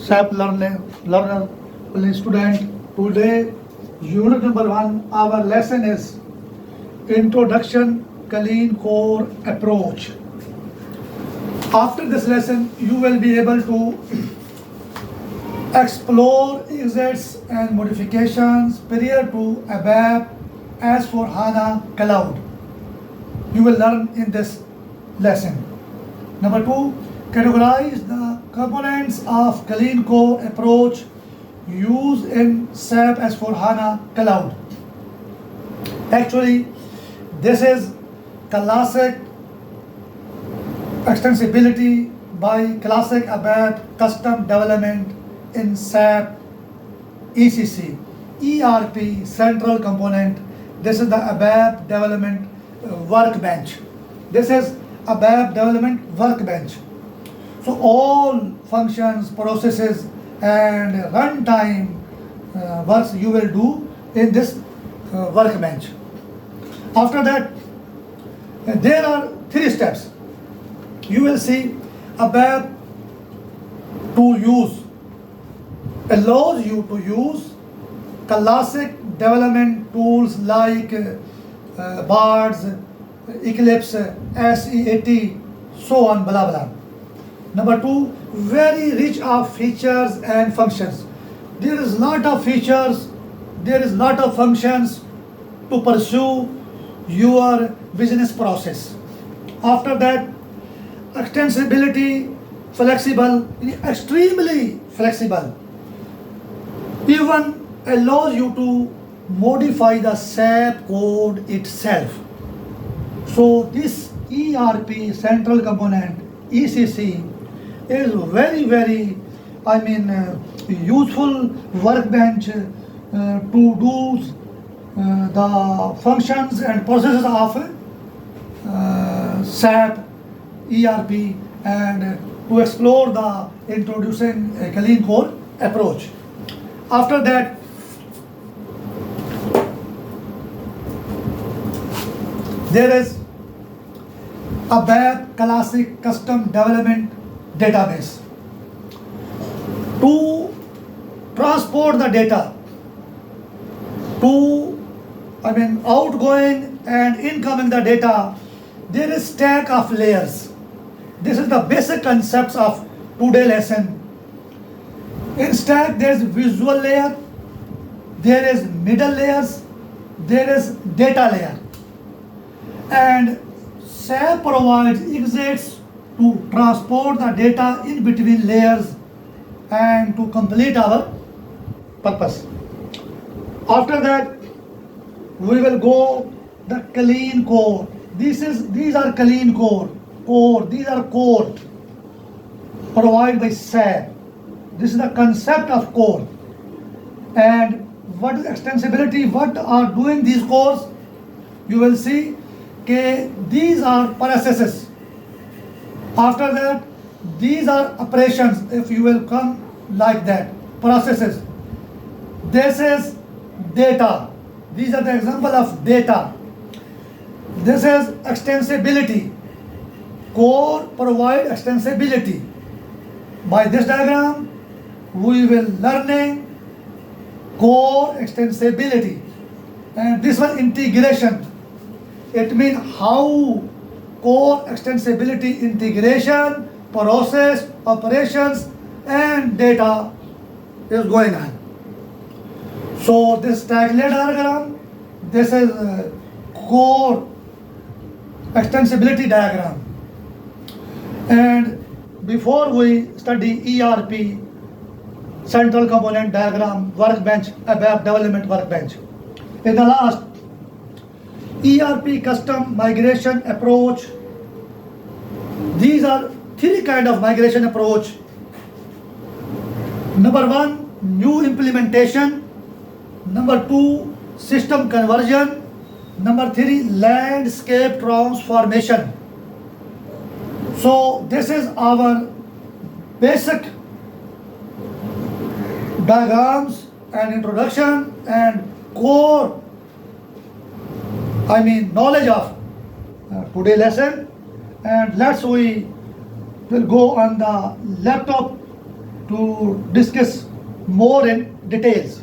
SAP learner, student. Today, unit number 1, our lesson is Introduction Clean Core Approach. After this lesson, you will be able to explore exits and modifications prior to ABAP S/4HANA Cloud. You will learn in this lesson. Number 2, categorize the components of clean core approach used in SAP S/4HANA Cloud. Actually, this is classic extensibility by classic ABAP custom development in SAP ECC, ERP central component. This is the ABAP development workbench. This is ABAP development workbench. So all functions, processes, and runtime works you will do in this workbench. After that, there are 3 steps. You will see ABAP to use allows you to use classic development tools like BARDS, Eclipse, SEAT, so on, blah blah. Number 2, very rich of features and functions. There is lot of features, there is lot of functions to pursue your business process. After that, extensibility, flexible, extremely flexible. Even allows you to modify the SAP code itself. So this ERP central component, ECC, is very useful workbench to do the functions and processes of SAP ERP and to explore the introducing a clean core approach. After that, there is ABAP classic custom development database. To transport the data to outgoing and incoming the data, there is stack of layers. This is the basic concepts of today's lesson. In stack, there is visual layer, there is middle layers, there is data layer, and SAP provides exits to transport the data in between layers and to complete our purpose. After that, we will go the clean core. These are clean core. These are core provided by SAP. This is the concept of core. And what is extensibility? What are doing these cores? You will see these are processes. After that, these are operations. If you will come like that, processes. This is data. These are the example of data. This is extensibility. Core provide extensibility. By this diagram, we will learning core extensibility. And this one integration. It means how core extensibility integration, process, operations, and data is going on. So this tagline diagram, this is core extensibility diagram. And before we study ERP central component diagram workbench, ABAP development workbench, in the last ERP custom migration approach, these are 3 kind of migration approach. Number 1, new implementation. Number 2, system conversion. Number 3, landscape transformation. So this is our basic diagrams and introduction and core knowledge of today's lesson. And we will go on the laptop to discuss more in details.